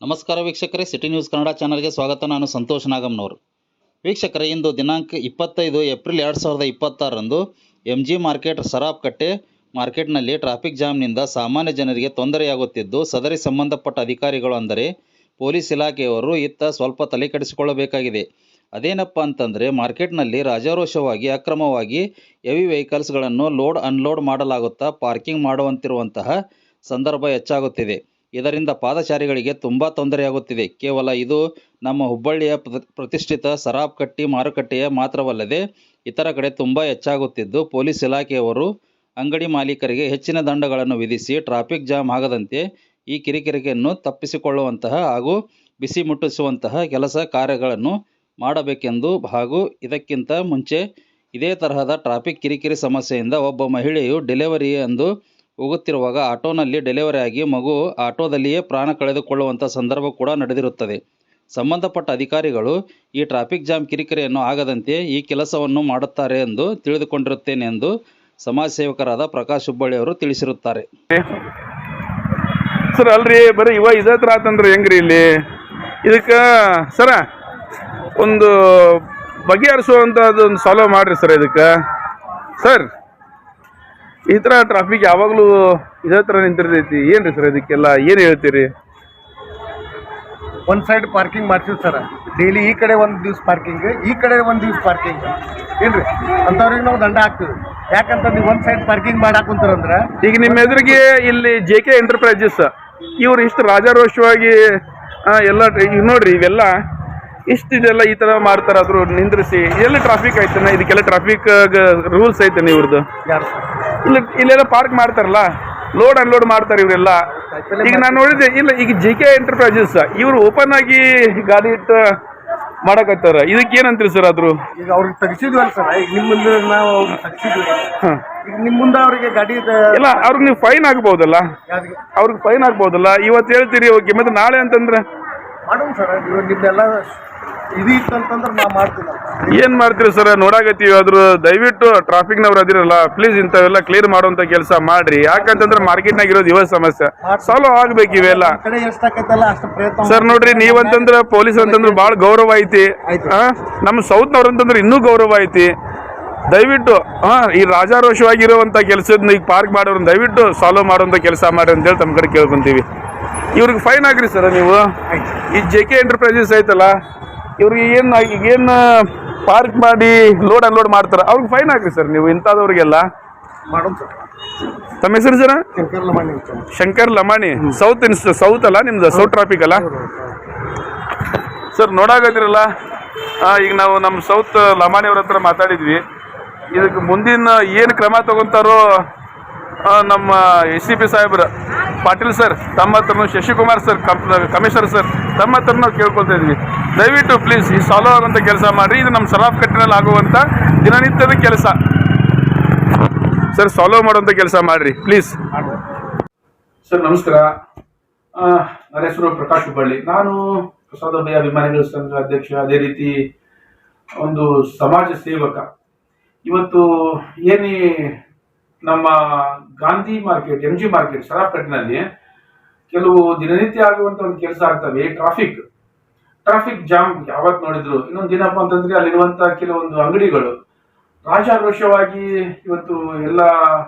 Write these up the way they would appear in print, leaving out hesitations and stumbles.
ನಮಸ್ಕಾರ ವೀಕ್ಷಕರೇ, city news Kannada ಚಾನಲ್ಗೆ ಸ್ವಾಗತ. ನಾನು ಸಂತೋಷ್ ನಾಗಮ್ನವರು. ವೀಕ್ಷಕರೇ, ಇಂದು ದಿನಾಂಕ 25 ಏಪ್ರಿಲ್ 2026ರಂದು MG ಮಾರ್ಕೆಟ್ ಸರಾಫ್ಕಟ್ಟೆ ಮಾರ್ಕೆಟ್ನಲ್ಲಿ ಟ್ರಾಫಿಕ್ ಜಾಮ್ನಿಂದ ಸಾಮಾನ್ಯ ಜನರಿಗೆ ತೊಂದರೆಯಾಗುತ್ತಿದ್ದು, ಸದರಿ ಸಂಬಂಧಪಟ್ಟ ಅಧಿಕಾರಿಗಳು ಅಂದರೆ ಪೊಲೀಸ್ ಇಲಾಖೆಯವರು ಇತ್ತ ಸ್ವಲ್ಪ ತಲೆ ಕೆಡಿಸಿಕೊಳ್ಳಬೇಕಾಗಿದೆ. ಅದೇನಪ್ಪ ಅಂತಂದರೆ, ಮಾರ್ಕೆಟ್ನಲ್ಲಿ ರಾಜಾರೋಷವಾಗಿ ಅಕ್ರಮವಾಗಿ ಹೆವಿ ವೆಹಿಕಲ್ಸ್ಗಳನ್ನು ಲೋಡ್ ಅನ್ಲೋಡ್ ಮಾಡಲಾಗುತ್ತಾ ಪಾರ್ಕಿಂಗ್ ಮಾಡುವಂತಿರುವಂತಹ ಸಂದರ್ಭ ಹೆಚ್ಚಾಗುತ್ತಿದೆ. ಇದರಿಂದ ಪಾದಚಾರಿಗಳಿಗೆ ತುಂಬ ತೊಂದರೆಯಾಗುತ್ತಿದೆ. ಕೇವಲ ಇದು ನಮ್ಮ ಹುಬ್ಬಳ್ಳಿಯ ಪ್ರತಿಷ್ಠಿತ ಸರಾಫ್ಕಟ್ಟೆ ಮಾರುಕಟ್ಟೆಯ ಮಾತ್ರವಲ್ಲದೆ ಇತರ ಕಡೆ ತುಂಬ ಹೆಚ್ಚಾಗುತ್ತಿದ್ದು, ಪೊಲೀಸ್ ಇಲಾಖೆಯವರು ಅಂಗಡಿ ಮಾಲೀಕರಿಗೆ ಹೆಚ್ಚಿನ ದಂಡಗಳನ್ನು ವಿಧಿಸಿ ಟ್ರಾಫಿಕ್ ಜಾಮ್ ಆಗದಂತೆ ಈ ಕಿರಿಕಿರಿಯನ್ನು ತಪ್ಪಿಸಿಕೊಳ್ಳುವಂತಹ ಹಾಗೂ ಬಿಸಿ ಮುಟ್ಟಿಸುವಂತಹ ಕೆಲಸ ಕಾರ್ಯಗಳನ್ನು ಮಾಡಬೇಕೆಂದು ಹಾಗೂ ಇದಕ್ಕಿಂತ ಮುಂಚೆ ಇದೇ ತರಹದ ಟ್ರಾಫಿಕ್ ಕಿರಿಕಿರಿ ಸಮಸ್ಯೆಯಿಂದ ಒಬ್ಬ ಮಹಿಳೆಯು ಡೆಲಿವರಿ ಎಂದು ಹೋಗುತ್ತಿರುವಾಗ ಆಟೋನಲ್ಲಿ ಡೆಲಿವರಿ ಆಗಿ ಮಗು ಆಟೋದಲ್ಲಿಯೇ ಪ್ರಾಣ ಕಳೆದುಕೊಳ್ಳುವಂಥ ಸಂದರ್ಭ ಕೂಡ ನಡೆದಿರುತ್ತದೆ. ಸಂಬಂಧಪಟ್ಟ ಅಧಿಕಾರಿಗಳು ಈ ಟ್ರಾಫಿಕ್ ಜಾಮ್ ಕಿರಿಕಿರಿಯನ್ನು ಆಗದಂತೆ ಈ ಕೆಲಸವನ್ನು ಮಾಡುತ್ತಾರೆ ಎಂದು ತಿಳಿದುಕೊಂಡಿರುತ್ತೇನೆ ಎಂದು ಸಮಾಜ ಸೇವಕರಾದ ಪ್ರಕಾಶ್ ಹುಬ್ಬಳ್ಳಿ ಅವರು ತಿಳಿಸಿರುತ್ತಾರೆ. ಸರ್ ಅಲ್ರಿ, ಬರೀ ಇದೇ ಥರ ಆತಂದ್ರೆ ಹೆಂಗ್ರಿ ಇಲ್ಲಿ? ಇದಕ್ಕೆ ಸರ ಒಂದು ಬಗೆಹರಿಸುವಂಥದ್ದು ಒಂದು ಸಾಲ್ವ್ ಮಾಡಿರಿ ಸರ್. ಇದಕ್ಕೆ ಸರ್ ಈ ಥರ ಟ್ರಾಫಿಕ್ ಯಾವಾಗಲೂ ಇದೇ ಥರ ನಿಂತಿರ್ತೈತಿ. ಏನು ರೀ ಸರ್ ಇದಕ್ಕೆಲ್ಲ ಏನು ಹೇಳ್ತೀರಿ? ಒಂದು ಸೈಡ್ ಪಾರ್ಕಿಂಗ್ ಮಾಡ್ತೀವಿ ಸರ್. ಡೈಲಿ ಈ ಕಡೆ ಒಂದು ದಿವ್ಸ ಪಾರ್ಕಿಂಗ್, ಈ ಕಡೆ ಒಂದು ದಿವ್ಸ ಪಾರ್ಕಿಂಗ್ ಏನ್ರಿ ಅಂಥವ್ರಿಗೆ ನಾವು ದಂಡ ಹಾಕ್ತೀವಿ. ಯಾಕಂತಂದು ಒಂದು ಸೈಡ್ ಪಾರ್ಕಿಂಗ್ ಮಾಡಾಕುಂತಾರಂದ್ರೆ ಈಗ ನಿಮ್ಮ ಎದುರಿಗೆ ಇಲ್ಲಿ JK ಎಂಟರ್ಪ್ರೈಸಸ್ ಇವ್ರು ಇಷ್ಟು ರಾಜಾರೋಷವಾಗಿ ಎಲ್ಲ ಈಗ ನೋಡ್ರಿ, ಇವೆಲ್ಲ ಇದೆಲ್ಲ ಈ ಥರ ಮಾಡ್ತಾರೆ. ಆದರೂ ನಿಂದ್ರಿಸಿ ಎಲ್ಲಿ ಟ್ರಾಫಿಕ್ ಐತನ? ಇದಕ್ಕೆಲ್ಲ ಟ್ರಾಫಿಕ್ ರೂಲ್ಸ್ ಐತನ ಇವ್ರದ್ದು? ಯಾರು ಸರ್ ಇಲ್ಲೆಲ್ಲ ಪಾರ್ಕ್ ಮಾಡ್ತಾರಲ್ಲ, ಲೋಡ್ ಅನ್ಲೋಡ್ ಮಾಡ್ತಾರೆ ಇವರೆಲ್ಲ. ಈಗ ನಾನು ನೋಡಿದ್ದೆ, ಇಲ್ಲ ಈಗ JK ಎಂಟರ್ಪ್ರೈಸಸ್ ಇವರು ಓಪನ್ ಆಗಿ ಗಾಡಿ ಇಟ್ಟು ಮಾಡಕತ್ತಾರ. ಇದಕ್ಕೆ ಏನಂತೀರಿ ಸರ್? ಆದ್ರು ಈಗ ಅವ್ರಿಗೆ ತೆಗಿಸಿದ್ವಲ್ಲ ಸರ್, ಈಗ ನಿಮ್ಮ ಮುಂದೆ ನಾವು ಅವ್ರಿಗೆ ತೆಗಿಸಿದ್ವಿ. ಈಗ ನಿಮ್ಮ ಮುಂದೆ ಅವರಿಗೆ ಗಾಡಿ ಇಲ್ಲ, ಅವ್ರಿಗೆ ನೀವು ಫೈನ್ ಆಗ್ಬೋದಲ್ಲ? ಅವ್ರಿಗೆ ಫೈನ್ ಆಗ್ಬೋದಲ್ಲ? ಇವತ್ತು ಹೇಳ್ತೀರಿ ಓಕೆ, ಮತ್ತೆ ನಾಳೆ ಅಂತಂದ್ರೆ ಮಾಡೋಣ ಸರ್. ಇವಾಗ ನಿಮ್ದೆಲ್ಲ ಇದು ಇತ್ತಂತಂದ್ರೆ ನಾವು ಮಾಡ್ತೀವಿ. ಏನು ಮಾಡ್ತೀರಿ ಸರ್? ನೋಡಾಕತ್ತೀವಿ. ಆದ್ರೂ ದಯವಿಟ್ಟು ಟ್ರಾಫಿಕ್ನವ್ರು ಅದಿರಲ್ಲ, ಪ್ಲೀಸ್ ಇಂಥವೆಲ್ಲ ಕ್ಲಿಯರ್ ಮಾಡುವಂಥ ಕೆಲಸ ಮಾಡ್ರಿ. ಯಾಕಂತಂದ್ರೆ ಮಾರ್ಕೆಟ್ನಾಗ ಇರೋದು ಇವ ಸಮಸ್ಯೆ ಸಾಲ್ವ್ ಆಗ್ಬೇಕು ಇವೆಲ್ಲ. ಸರ್ ನೋಡ್ರಿ, ನೀವಂತಂದ್ರೆ ಪೊಲೀಸ್ ಅಂತಂದ್ರೆ ಭಾಳ ಗೌರವ ಐತಿ. ನಮ್ಮ ಸೌತ್ನವ್ರು ಅಂತಂದ್ರೆ ಇನ್ನೂ ಗೌರವ ಐತಿ. ದಯವಿಟ್ಟು ಈ ರಾಜಾರೋಷವಾಗಿರುವಂಥ ಕೆಲಸದ ಈಗ ಪಾರ್ಕ್ ಮಾಡೋರು ದಯವಿಟ್ಟು ಸಾಲ್ವ್ ಮಾಡುವಂಥ ಕೆಲಸ ಮಾಡ್ರಿ ಅಂತೇಳಿ ತಮ್ಮ ಕಡೆ ಕೇಳ್ಕೊಂತೀವಿ. ಇವ್ರಿಗೆ ಫೈನ್ ಹಾಕ್ರಿ ಸರ್ ನೀವು. ಈ JK ಎಂಟರ್ಪ್ರೈಸಸ್ ಐತಲ್ಲ, ಇವ್ರಿಗೆ ಏನು ಪಾರ್ಕ್ ಮಾಡಿ ಲೋಡ್ ಅನ್ಲೋಡ್ ಮಾಡ್ತಾರೆ, ಅವ್ರಿಗೆ ಫೈನ್ ಹಾಕ್ರಿ ಸರ್ ನೀವು. ಇಂಥದವ್ರಿಗೆಲ್ಲ ಮಾಡೋಣ ಸರ್. ತಮ್ಮ ಹೆಸರು ಸರ್? ಶಂಕರ್ ಲಮಾಣಿ. ಸೌತ್ ಅಲ್ಲ ನಿಮ್ದು? ಸೌತ್ ಟ್ರಾಫಿಕ್ ಅಲ್ಲ ಸರ್? ನೋಡಾಕತ್ತಿರಲ್ಲ, ಈಗ ನಾವು ನಮ್ಮ ಸೌತ್ ಲಮಾಣಿ ಅವ್ರ ಹತ್ರ ಮಾತಾಡಿದ್ವಿ. ಇದಕ್ಕೆ ಮುಂದಿನ ಏನು ಕ್ರಮ ತಗೊಂತಾರೋ ನಮ್ಮ SCP ಸಾಹೇಬ್ರ ಪಾಟೀಲ್ ಸರ್ ತಮ್ಮ ಹತ್ರನೂ, ಶಶಿಕುಮಾರ್ ಸರ್ ಕಮಿಷನರ್ ಸರ್ ತಮ್ಮ ಹತ್ರ ನಾವು ಕೇಳ್ಕೊಳ್ತಾ ಇದ್ವಿ. ದಯವಿಟ್ಟು ಪ್ಲೀಸ್ ಈ ಸಾಲ್ವ್ ಆಗುವಂಥ ಕೆಲಸ ಮಾಡಿರಿ. ಇದು ನಮ್ಮ ಸರಾಫ್ಕಟ್ಟೆನಲ್ಲಿ ಆಗುವಂಥ ದಿನನಿತ್ಯದ ಕೆಲಸ ಸರ್. ಸಾಲ್ವ್ ಮಾಡುವಂಥ ಕೆಲಸ ಮಾಡಿರಿ ಪ್ಲೀಸ್. ಸರ್ ನಮಸ್ಕಾರ. ನನ್ನ ಹೆಸರು ಪ್ರಕಾಶ್ ಹುಬ್ಬಳ್ಳಿ. ನಾನು ಪ್ರಸಾದೋದಯ ಅಭಿಮಾನಿಗಳ ಸಂಘ ಅಧ್ಯಕ್ಷ, ಅದೇ ರೀತಿ ಒಂದು ಸಮಾಜ ಸೇವಕ. ಇವತ್ತು ಏನಿ ನಮ್ಮ ಗಾಂಧಿ ಮಾರ್ಕೆಟ್, MG ಮಾರ್ಕೆಟ್ ಸರಾಫ್ಕಟ್ಟಿನಲ್ಲಿ ಕೆಲವು ದಿನನಿತ್ಯ ಆಗುವಂತ ಒಂದು ಕೆಲಸ ಆಗ್ತವೆ. ಟ್ರಾಫಿಕ್ ಜಾಮ್ ಯಾವತ್ತು ನೋಡಿದ್ರು. ಇನ್ನೊಂದು ದಿನಪ್ಪ ಅಂತಂದ್ರೆ ಅಲ್ಲಿರುವಂತ ಕೆಲವೊಂದು ಅಂಗಡಿಗಳು ರಾಜಾರೋಷವಾಗಿ ಇವತ್ತು ಎಲ್ಲ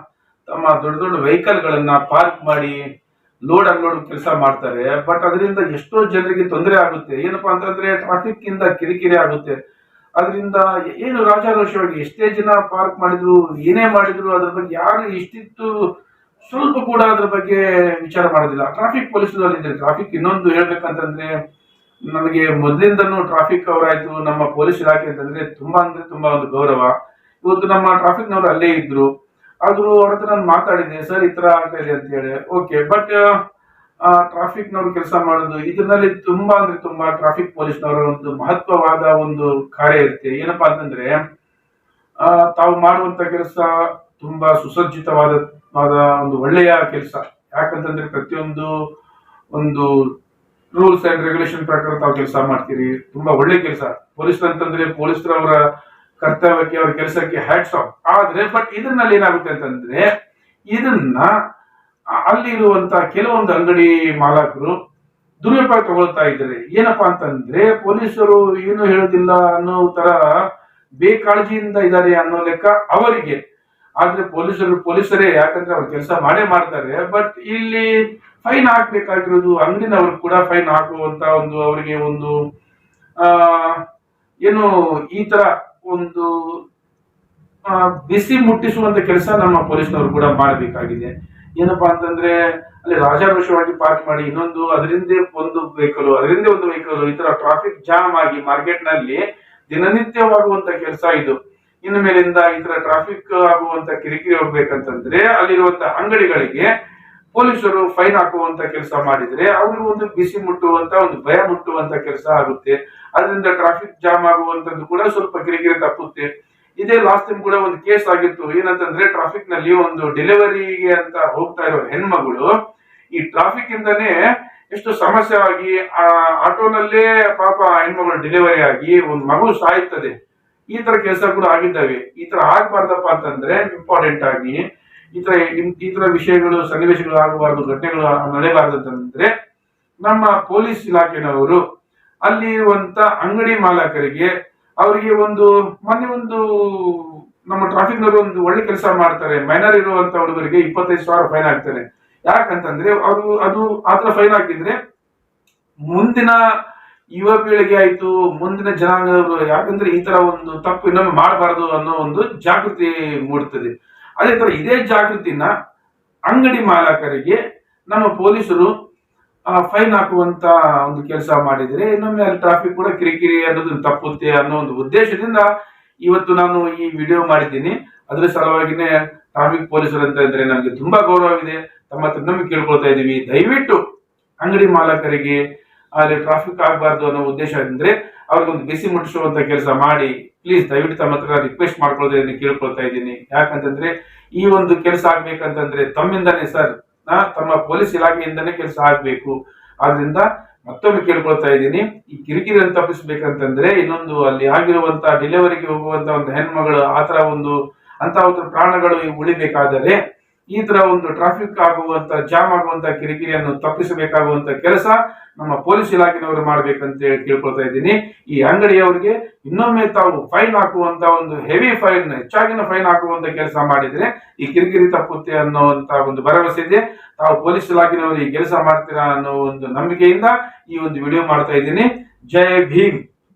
ತಮ್ಮ ದೊಡ್ಡ ದೊಡ್ಡ ವೆಹಿಕಲ್ಗಳನ್ನ ಪಾರ್ಕ್ ಮಾಡಿ ಲೋಡ್ ಅನ್ಲೋಡ್ ಕೆಲಸ ಮಾಡ್ತಾರೆ. ಬಟ್ ಅದರಿಂದ ಎಷ್ಟೋ ಜನರಿಗೆ ತೊಂದರೆ ಆಗುತ್ತೆ. ಏನಪ್ಪಾ ಅಂತಂದ್ರೆ ಟ್ರಾಫಿಕ್ ಇಂದ ಕಿರಿಕಿರಿ ಆಗುತ್ತೆ. ಅದರಿಂದ ಏನು ರಾಜಾರೋಷವಾಗಿ ಎಷ್ಟೇ ಜನ ಪಾರ್ಕ್ ಮಾಡಿದ್ರು, ಏನೇ ಮಾಡಿದ್ರು ಅದ್ರ ಬಗ್ಗೆ ಯಾರು ಇಷ್ಟಿತ್ತು ಸ್ವಲ್ಪ ಕೂಡ ಅದ್ರ ಬಗ್ಗೆ ವಿಚಾರ ಮಾಡೋದಿಲ್ಲ. ಟ್ರಾಫಿಕ್ ಪೊಲೀಸರಲ್ಲಿ ಟ್ರಾಫಿಕ್ ಇನ್ನೊಂದು ಹೇಳ್ಬೇಕಂತಂದ್ರೆ, ನಮಗೆ ಮೊದಲಿಂದನೂ ಟ್ರಾಫಿಕ್ ಅವರಾಯ್ತು, ನಮ್ಮ ಪೊಲೀಸ್ ಇಲಾಖೆ ಅಂತಂದ್ರೆ ತುಂಬಾ ಒಂದು ಗೌರವ. ಇವತ್ತು ನಮ್ಮ ಟ್ರಾಫಿಕ್ನವರು ಅಲ್ಲೇ ಇದ್ರು. ಆದ್ರೂ ಅವ್ರ ಹತ್ರ ನಾನು ಮಾತಾಡಿದ್ದೆ, ಸರ್ ಈ ತರ ಆಗ್ತಾ ಇದೆ ಅಂತ ಹೇಳಿ. ಓಕೆ, ಬಟ್ ಟ್ರಾಫಿಕ್ನವ್ರು ಕೆಲಸ ಮಾಡೋದು ಇದರಲ್ಲಿ ತುಂಬಾ ಟ್ರಾಫಿಕ್ ಪೊಲೀಸ್ನವರ ಒಂದು ಮಹತ್ವವಾದ ಒಂದು ಕಾರ್ಯ ಇರುತ್ತೆ. ಏನಪ್ಪಾ ಅಂತಂದ್ರೆ, ತಾವು ಮಾಡುವಂತ ಕೆಲಸ ತುಂಬಾ ಸುಸಜ್ಜಿತವಾದ ಒಂದು ಒಳ್ಳೆಯ ಕೆಲಸ. ಯಾಕಂತಂದ್ರೆ ಪ್ರತಿಯೊಂದು ಒಂದು ರೂಲ್ಸ್ ಅಂಡ್ ರೆಗ್ಯುಲೇಷನ್ ಪ್ರಕಾರ ತಾವು ಕೆಲಸ ಮಾಡ್ತೀರಿ. ತುಂಬಾ ಒಳ್ಳೆ ಕೆಲಸ. ಪೊಲೀಸರಂತಂದ್ರೆ ಪೊಲೀಸರವರ ಕರ್ತವ್ಯಕ್ಕೆ, ಅವರ ಕೆಲಸಕ್ಕೆ ಹ್ಯಾಟ್ಸ್ ಆಫ್. ಆದ್ರೆ ಬಟ್ ಇದರಲ್ಲಿ ಏನಾಗುತ್ತೆ ಅಂತಂದ್ರೆ, ಇದನ್ನ ಅಲ್ಲಿ ಇರುವಂತ ಕೆಲವೊಂದು ಅಂಗಡಿ ಮಾಲಕರು ದುರುಪಯೋಗ ತಗೊಳ್ತಾ ಇದ್ದಾರೆ. ಏನಪ್ಪಾ ಅಂತಂದ್ರೆ ಪೊಲೀಸರು ಏನು ಹೇಳೋದಿಲ್ಲ ಅನ್ನೋ ತರ ಬೇಕಾಳಜಿಯಿಂದ ಇದ್ದಾರೆ ಅನ್ನೋ ಲೆಕ್ಕ ಅವರಿಗೆ. ಆದ್ರೆ ಪೊಲೀಸರೇ, ಯಾಕಂದ್ರೆ ಅವ್ರು ಕೆಲಸ ಮಾಡೇ ಮಾಡ್ತಾರೆ. ಬಟ್ ಇಲ್ಲಿ ಫೈನ್ ಹಾಕ್ಬೇಕಾಗಿರೋದು ಅಂಗಡಿನವ್ರು ಕೂಡ ಫೈನ್ ಹಾಕುವಂತ ಒಂದು ಅವರಿಗೆ ಒಂದು ಏನು ಈ ತರ ಒಂದು ಬಿಸಿ ಮುಟ್ಟಿಸುವಂತ ಕೆಲಸ ನಮ್ಮ ಪೊಲೀಸ್ನವರು ಕೂಡ ಮಾಡಬೇಕಾಗಿದೆ. ಏನಪ್ಪಾ ಅಂತಂದ್ರೆ ಅಲ್ಲಿ ರಾಜಾರೋಷವಾಗಿ ಪಾರ್ಕ್ ಮಾಡಿ ಇನ್ನೊಂದು ಅದರಿಂದ ಒಂದು ವೆಹಿಕಲ್ ಈ ತರ ಟ್ರಾಫಿಕ್ ಜಾಮ್ ಆಗಿ ಮಾರ್ಕೆಟ್ ನಲ್ಲಿ ದಿನನಿತ್ಯವಾಗುವಂತ ಕೆಲಸ ಇದು. ಇನ್ನು ಮೇಲಿಂದ ಈ ತರ ಟ್ರಾಫಿಕ್ ಆಗುವಂತ ಕಿರಿಕಿರಿ ಹೋಗ್ಬೇಕಂತಂದ್ರೆ ಅಲ್ಲಿರುವಂತ ಅಂಗಡಿಗಳಿಗೆ ಪೊಲೀಸರು ಫೈನ್ ಹಾಕುವಂತ ಕೆಲಸ ಮಾಡಿದ್ರೆ ಅವ್ರಿಗೆ ಒಂದು ಬಿಸಿ ಮುಟ್ಟುವಂತ ಒಂದು ಭಯ ಮುಟ್ಟುವಂತ ಕೆಲಸ ಆಗುತ್ತೆ. ಅದರಿಂದ ಟ್ರಾಫಿಕ್ ಜಾಮ್ ಆಗುವಂತದ್ದು ಕೂಡ ಸ್ವಲ್ಪ ಕಿರಿಕಿರಿ ತಪ್ಪುತ್ತೆ. ಇದೇ ಲಾಸ್ಟ್ ಟೈಮ್ ಕೂಡ ಒಂದು ಕೇಸ್ ಆಗಿತ್ತು. ಏನಂತಂದ್ರೆ ಟ್ರಾಫಿಕ್ ನಲ್ಲಿ ಒಂದು ಡೆಲಿವರಿಗೆ ಅಂತ ಹೋಗ್ತಾ ಇರೋ ಹೆಣ್ಮಗಳು ಈ ಟ್ರಾಫಿಕ್ ಇಂದಾನೇ ಎಷ್ಟು ಸಮಸ್ಯೆ ಆಗಿ ಆ ಆಟೋನಲ್ಲೇ ಪಾಪ ಹೆಣ್ಮಗಳು ಡೆಲಿವರಿ ಆಗಿ ಒಂದು ಮಗು ಸಾಯ್ತದೆ. ಈ ತರ ಕೆಲಸ ಕೂಡ ಆಗಿದ್ದಾವೆ. ಈ ತರ ಆಗ್ಬಾರ್ದಪ್ಪ ಅಂತಂದ್ರೆ ಇಂಪಾರ್ಟೆಂಟ್ ಆಗಿ ಈ ತರ ವಿಷಯಗಳು ಸನ್ನಿವೇಶಗಳು ಆಗಬಾರ್ದು, ಘಟನೆಗಳು ನಡೆಯಬಾರ್ದು ಅಂತಂದ್ರೆ ನಮ್ಮ ಪೊಲೀಸ್ ಇಲಾಖೆನವರು ಅಲ್ಲಿ ಇರುವಂತ ಅಂಗಡಿ ಮಾಲಕರಿಗೆ ಅವರಿಗೆ ಮೊನ್ನೆ ನಮ್ಮ ಟ್ರಾಫಿಕ್ ನವರು ಒಂದು ಒಳ್ಳೆ ಕೆಲಸ ಮಾಡ್ತಾರೆ. ಮೈನರ್ ಇರುವಂತ ಹುಡುಗರಿಗೆ 25,000 ಫೈನ್ ಹಾಕ್ತಾರೆ. ಯಾಕಂತಂದ್ರೆ ಅವರು ಅದು ಆತರ ಫೈನ್ ಹಾಕಿದ್ರೆ ಮುಂದಿನ ಯುವ ಪೀಳಿಗೆ ಆಯ್ತು, ಮುಂದಿನ ಜನಾಂಗದವರು, ಯಾಕಂದ್ರೆ ಈ ತರ ಒಂದು ತಪ್ಪು ಇನ್ನೊಮ್ಮೆ ಮಾಡಬಾರದು ಅನ್ನೋ ಒಂದು ಜಾಗೃತಿ ಮೂಡುತ್ತದೆ. ಅದೇ ತರ ಇದೇ ಜಾಗೃತಿನ ಅಂಗಡಿ ಮಾಲಕರಿಗೆ ನಮ್ಮ ಪೊಲೀಸರು ಫೈನ್ ಹಾಕುವಂತ ಒಂದು ಕೆಲಸ ಮಾಡಿದ್ರೆ ಇನ್ನೊಮ್ಮೆ ಅಲ್ಲಿ ಟ್ರಾಫಿಕ್ ಕೂಡ ಕಿರಿಕಿರಿ ಅನ್ನೋದು ತಪ್ಪುತ್ತೆ ಅನ್ನೋ ಒಂದು ಉದ್ದೇಶದಿಂದ ಇವತ್ತು ನಾನು ಈ ವಿಡಿಯೋ ಮಾಡಿದ್ದೀನಿ. ಅದ್ರ ಸಲುವಾಗಿನೇ ಟ್ರಾಫಿಕ್ ಪೊಲೀಸರು ಅಂತ ಇದ್ರೆ ನನಗೆ ತುಂಬಾ ಗೌರವವಿದೆ. ತಮ್ಮ ಹತ್ರ ನಮಗೆ ಕೇಳ್ಕೊಳ್ತಾ ಇದೀವಿ, ದಯವಿಟ್ಟು ಅಂಗಡಿ ಮಾಲಕರಿಗೆ ಅಲ್ಲಿ ಟ್ರಾಫಿಕ್ ಆಗಬಾರ್ದು ಅನ್ನೋ ಉದ್ದೇಶ ಅಂದ್ರೆ ಅವ್ರಿಗೊಂದು ಬಿಸಿ ಮುಟ್ಟಿಸುವಂತ ಕೆಲಸ ಮಾಡಿ ಪ್ಲೀಸ್ ದಯವಿಟ್ಟು ತಮ್ಮ ಹತ್ರ ರಿಕ್ವೆಸ್ಟ್ ಮಾಡ್ಕೊಳ್ತಾ ಇದ್ದೀನಿ, ಕೇಳ್ಕೊಳ್ತಾ ಇದ್ದೀನಿ. ಯಾಕಂತಂದ್ರೆ ಈ ಒಂದು ಕೆಲಸ ಆಗ್ಬೇಕಂತಂದ್ರೆ ತಮ್ಮಿಂದಾನೇ ಸರ್, ತಮ್ಮ ಪೊಲೀಸ್ ಇಲಾಖೆಯಿಂದಾನೇ ಕೆಲಸ ಆಗ್ಬೇಕು. ಆದ್ರಿಂದ ಮತ್ತೊಮ್ಮೆ ಕೇಳ್ಕೊಳ್ತಾ ಇದ್ದೀನಿ, ಈ ಕಿರಿಕಿರಿಯನ್ನು ತಪ್ಪಿಸ್ಬೇಕಂತಂದ್ರೆ ಇನ್ನೊಂದು ಅಲ್ಲಿ ಆಗಿರುವಂತ ಡೆಲಿವರಿಗೆ ಹೋಗುವಂತ ಒಂದು ಹೆಣ್ಮಗಳು ಅಂತ ಒಂದು ಪ್ರಾಣಗಳು ಉಳಿಬೇಕಾದರೆ ಈ ತರ ಒಂದು ಟ್ರಾಫಿಕ್ ಆಗುವಂತ ಜಾಮ್ ಆಗುವಂತ ಕಿರಿಕಿರಿಯನ್ನು ತಪ್ಪಿಸಬೇಕಾಗುವಂತ ಕೆಲಸ ನಮ್ಮ ಪೊಲೀಸ್ ಇಲಾಖೆನವರು ಮಾಡ್ಬೇಕಂತ ಹೇಳಿ ಕೇಳ್ಕೊಳ್ತಾ ಇದ್ದೀನಿ. ಈ ಅಂಗಡಿಯವರಿಗೆ ಇನ್ನೊಮ್ಮೆ ತಾವು ಫೈನ್ ಹಾಕುವಂತ ಒಂದು ಹೆವಿ ಫೈನ್, ಹೆಚ್ಚಾಗಿನ ಫೈನ್ ಹಾಕುವಂತ ಕೆಲಸ ಮಾಡಿದ್ರೆ ಈ ಕಿರಿಕಿರಿ ತಪ್ಪುತ್ತೆ ಅನ್ನೋಂತ ಒಂದು ಭರವಸೆ ಇದೆ. ತಾವು ಪೊಲೀಸ್ ಇಲಾಖೆನವರು ಈ ಕೆಲಸ ಮಾಡ್ತೀರಾ ಅನ್ನೋ ಒಂದು ನಂಬಿಕೆಯಿಂದ ಈ ಒಂದು ವಿಡಿಯೋ ಮಾಡ್ತಾ ಇದ್ದೀನಿ. ಜೈ ಭೀಮ್.